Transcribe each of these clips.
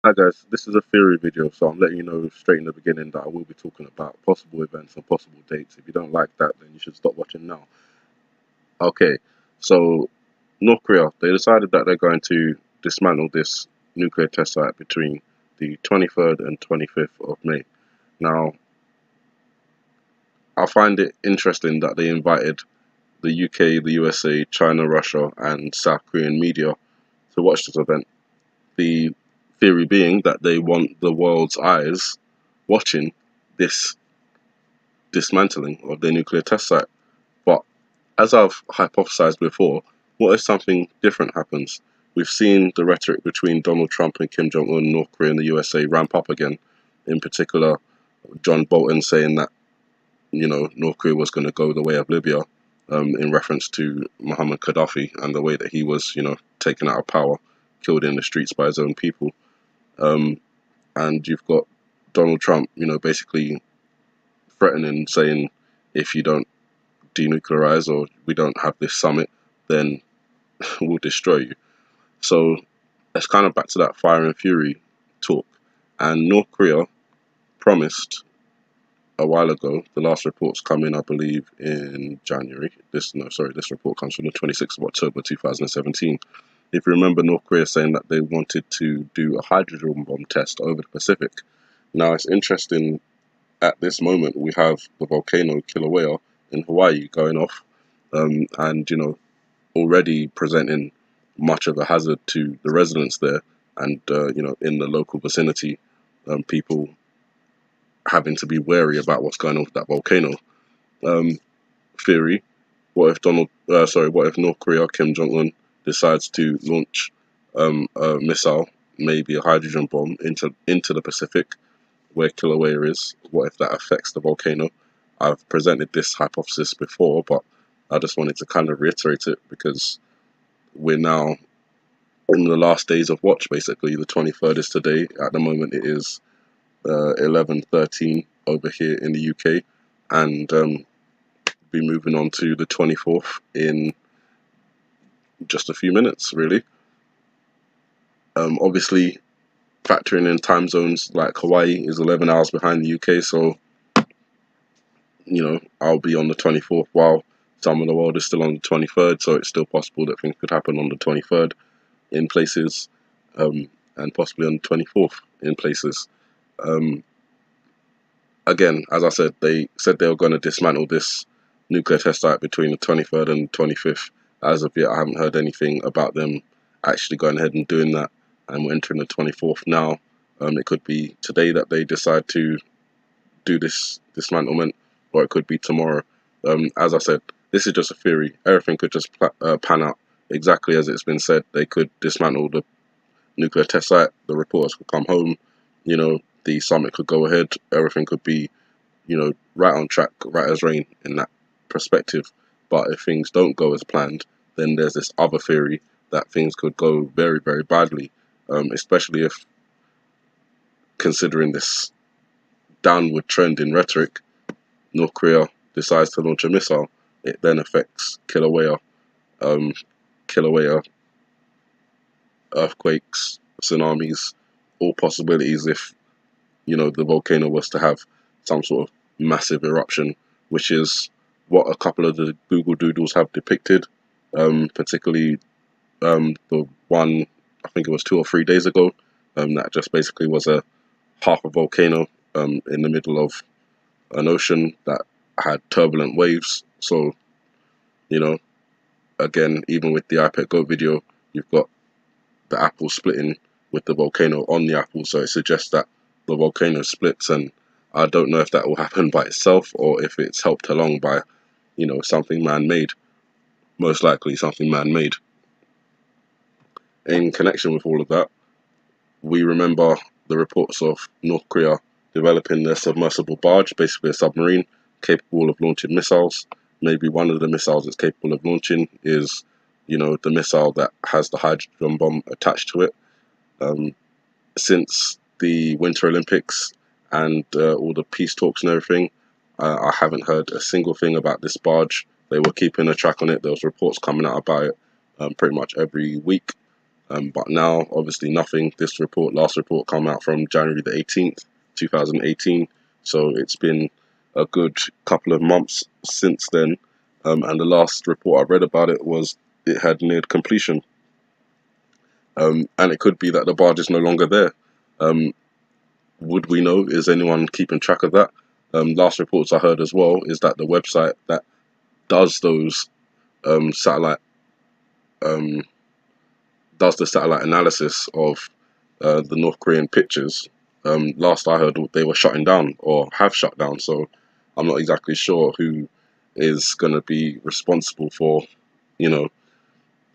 Hi guys, this is a theory video, so I'm letting you know straight in the beginning that I will be talking about possible events and possible dates. If you don't like that, then you should stop watching now. Okay, so North Korea, they decided that they're going to dismantle this nuclear test site between the 23rd and 25th of May. Now, I find it interesting that they invited the UK, the USA, China, Russia, and South Korean media to watch this event. The theory being that they want the world's eyes watching this dismantling of their nuclear test site. But as I've hypothesized before, what if something different happens? We've seen the rhetoric between Donald Trump and Kim Jong-un, North Korea and the USA ramp up again. In particular, John Bolton saying that, North Korea was going to go the way of Libya, in reference to Muhammad Gaddafi and the way that he was, taken out of power, killed in the streets by his own people. And you've got Donald Trump, basically threatening, saying, if you don't denuclearize or we don't have this summit, then we'll destroy you. So it's kind of back to that fire and fury talk. And North Korea promised a while ago, the last report's come in, I believe, in January. This report comes from the 26th of October 2017. If you remember, North Korea saying that they wanted to do a hydrogen bomb test over the Pacific. Now, it's interesting, at this moment, we have the volcano Kilauea in Hawaii going off, and, already presenting much of a hazard to the residents there, and, in the local vicinity, people having to be wary about what's going on with that volcano. Theory: what if North Korea, Kim Jong-un, decides to launch a missile, maybe a hydrogen bomb, into the Pacific, where Kilauea is? What if that affects the volcano? I've presented this hypothesis before, but I just wanted to kind of reiterate it because we're now in the last days of watch, basically. The 23rd is today. At the moment, it is 11:13 over here in the UK, and be moving on to the 24th in just a few minutes, really. Obviously, factoring in time zones, like Hawaii is 11 hours behind the UK, so I'll be on the 24th while some of the world is still on the 23rd, so it's still possible that things could happen on the 23rd in places, and possibly on the 24th in places. Again, as I said, they said they were going to dismantle this nuclear test site between the 23rd and 25th. As of yet, I haven't heard anything about them actually going ahead and doing that, and we're entering the 24th now. It could be today that they decide to do this dismantlement, or it could be tomorrow. As I said, this is just a theory. Everything could just pan out exactly as it's been said. They could dismantle the nuclear test site, the reporters could come home, the summit could go ahead, everything could be, right on track, right as rain in that perspective. But if things don't go as planned, then there's this other theory that things could go very, very badly, especially if, considering this downward trend in rhetoric, North Korea decides to launch a missile. It then affects Kilauea, earthquakes, tsunamis, all possibilities if, the volcano was to have some sort of massive eruption, which is what a couple of the Google Doodles have depicted, particularly the one, I think it was 2 or 3 days ago, that just basically was a half a volcano in the middle of an ocean that had turbulent waves. So, again, even with the iPad Go video, you've got the apple splitting with the volcano on the apple, so it suggests that the volcano splits, and I don't know if that will happen by itself or if it's helped along by, something man-made. Most likely something man-made. In connection with all of that, we remember the reports of North Korea developing their submersible barge, basically a submarine, capable of launching missiles. Maybe one of the missiles it's capable of launching is, the missile that has the hydrogen bomb attached to it. Since the Winter Olympics and all the peace talks and everything, I haven't heard a single thing about this barge. They were keeping a track on it. There was reports coming out about it pretty much every week. But now, obviously, nothing. This last report, come out from January the 18th, 2018. So it's been a good couple of months since then. And the last report I read about it was it had neared completion. And it could be that the barge is no longer there. Would we know? Is anyone keeping track of that? Last reports I heard as well is that the website that does those satellite does the satellite analysis of the North Korean pictures. Last I heard, they were shutting down or have shut down. So I'm not exactly sure who is going to be responsible for, you know,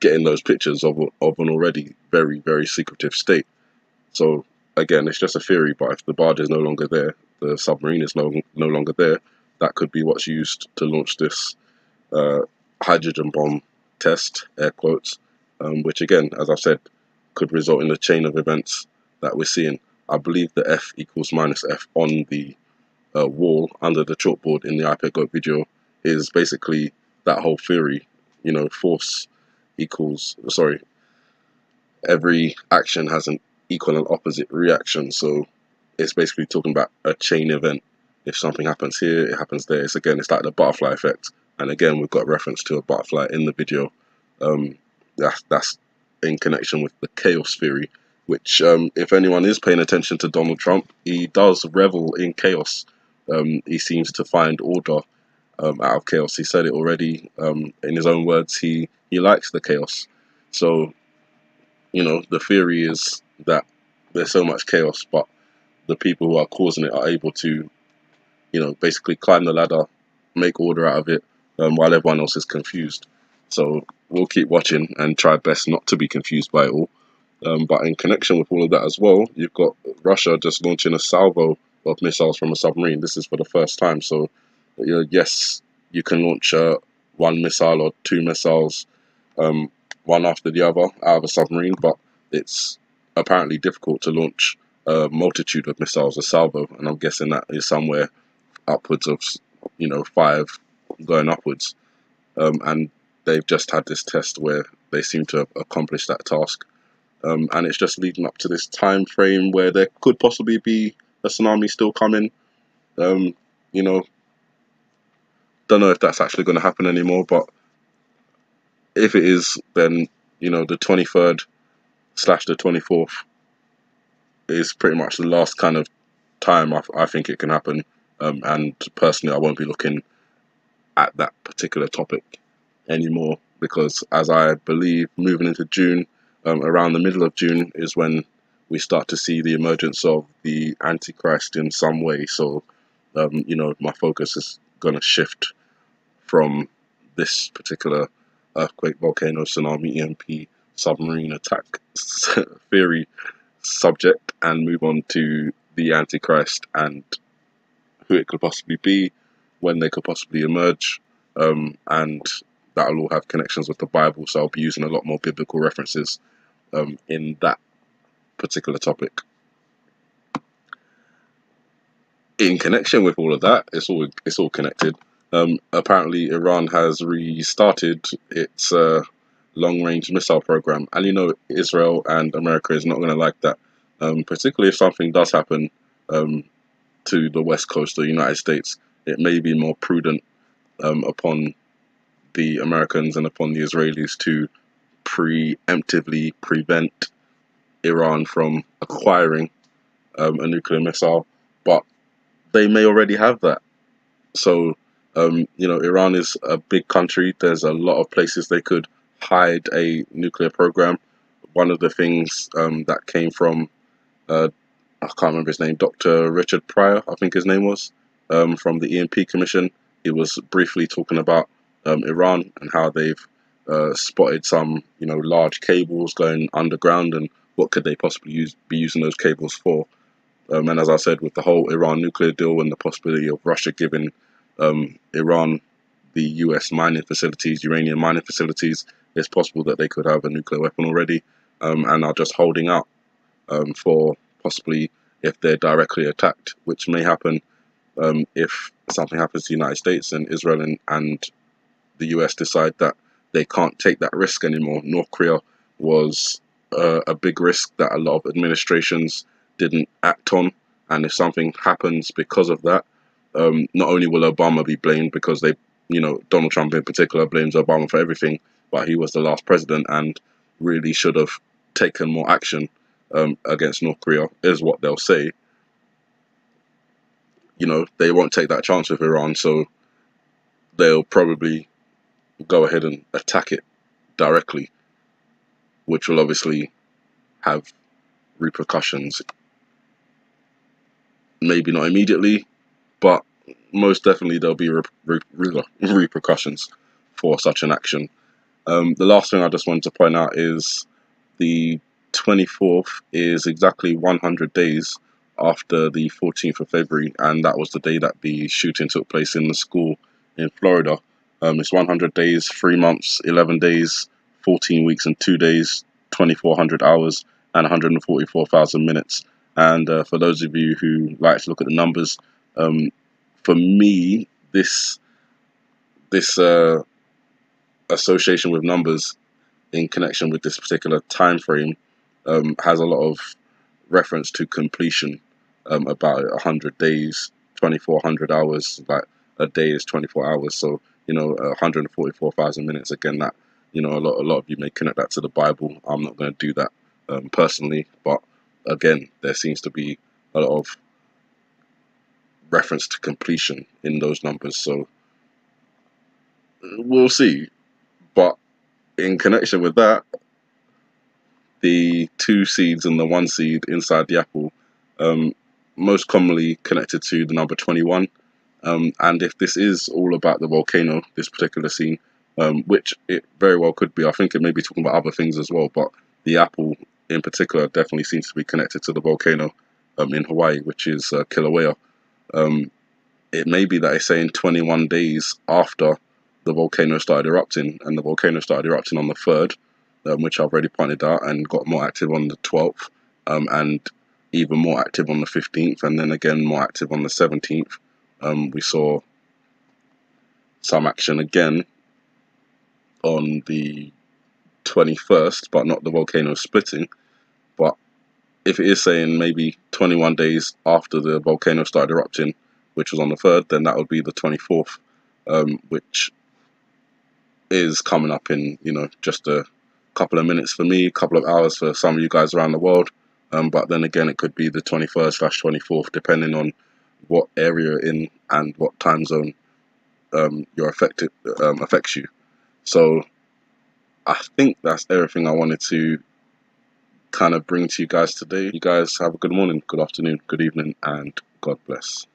getting those pictures of an already very, very secretive state. So again, it's just a theory. But if the barge is no longer there, the submarine is no longer there, that could be what's used to launch this hydrogen bomb test, air quotes, which again, as I said, could result in a chain of events that we're seeing. I believe the F equals minus F on the wall under the chalkboard in the iPad Go video is basically that whole theory. You know, force equals, sorry, every action has an equal and opposite reaction. So it's basically talking about a chain event. If something happens here, it happens there. It's like the butterfly effect. And again, we've got reference to a butterfly in the video. That's in connection with the chaos theory, which, if anyone is paying attention to Donald Trump, he does revel in chaos. He seems to find order out of chaos. He said it already in his own words. He likes the chaos. So, you know, the theory is that there's so much chaos, but the people who are causing it are able to, you know, basically climb the ladder, make order out of it, while everyone else is confused. So we'll keep watching and try best not to be confused by it all. But in connection with all of that as well, you've got Russia just launching a salvo of missiles from a submarine. This is for the first time. So, yes, you can launch one missile or two missiles, one after the other out of a submarine, but it's apparently difficult to launch a multitude of missiles, a salvo, and I'm guessing that is somewhere upwards of, you know, 5 going upwards. And they've just had this test where they seem to have accomplished that task. And it's just leading up to this time frame where there could possibly be a tsunami still coming. You know, don't know if that's actually going to happen anymore, but if it is, then, you know, the 23rd / the 24th is pretty much the last kind of time I think it can happen. And personally, I won't be looking at that particular topic anymore, because as I believe moving into June, around the middle of June is when we start to see the emergence of the antichrist in some way. So you know, my focus is going to shift from this particular earthquake, volcano, tsunami, EMP, submarine attack theory subject and move on to the antichrist and who it could possibly be, when they could possibly emerge, and that'll all have connections with the Bible. So I'll be using a lot more biblical references in that particular topic. In connection with all of that, it's all connected. Apparently, Iran has restarted its long-range missile program, and you know, Israel and America is not going to like that, particularly if something does happen to the west coast of the United States. It may be more prudent upon the Americans and upon the Israelis to preemptively prevent Iran from acquiring a nuclear missile, but they may already have that. So, you know, Iran is a big country. There's a lot of places they could hide a nuclear program. One of the things that came from, I can't remember his name, Dr. Richard Pryor, I think his name was, from the EMP Commission. He was briefly talking about Iran and how they've spotted some, you know, large cables going underground, and what could they possibly be using those cables for. And as I said, with the whole Iran nuclear deal and the possibility of Russia giving Iran the US mining facilities, uranium mining facilities, it's possible that they could have a nuclear weapon already, and are just holding out for possibly if they're directly attacked, which may happen if something happens to the United States and Israel and the US decide that they can't take that risk anymore. North Korea was a big risk that a lot of administrations didn't act on, and if something happens because of that, not only will Obama be blamed, because they, Donald Trump in particular blames Obama for everything, but he was the last president and really should have taken more action against North Korea, is what they'll say. They won't take that chance with Iran, so they'll probably go ahead and attack it directly, which will obviously have repercussions. Maybe not immediately, but most definitely there'll be repercussions for such an action. The last thing I just wanted to point out is the 24th is exactly 100 days after the 14th of February, and that was the day that the shooting took place in the school in Florida. It's 100 days, 3 months, 11 days, 14 weeks and 2 days, 2,400 hours, and 144,000 minutes. And for those of you who like to look at the numbers, for me, this association with numbers in connection with this particular time frame has a lot of reference to completion. About 100 days, 2,400 hours, like a day is 24 hours. So 144,000 minutes. Again, that a lot of you may connect that to the Bible. I'm not going to do that personally, but again, there seems to be a lot of reference to completion in those numbers. So we'll see. But in connection with that, the 2 seeds and the 1 seed inside the apple, most commonly connected to the number 21. And if this is all about the volcano, this particular scene, which it very well could be, I think it may be talking about other things as well, but the apple in particular definitely seems to be connected to the volcano in Hawaii, which is Kilauea. It may be that it's saying 21 days after the volcano started erupting, and the volcano started erupting on the 3rd, which I've already pointed out, and got more active on the 12th, and even more active on the 15th, and then again more active on the 17th. We saw some action again on the 21st, but not the volcano splitting. But if it is saying maybe 21 days after the volcano started erupting, which was on the 3rd, then that would be the 24th, which is coming up in, just a couple of minutes for me, a couple of hours for some of you guys around the world. But then again, it could be the 21st/24th, depending on what area you're in and what time zone affects you. So I think that's everything I wanted to kind of bring to you guys today. You guys have a good morning, good afternoon, good evening, and God bless.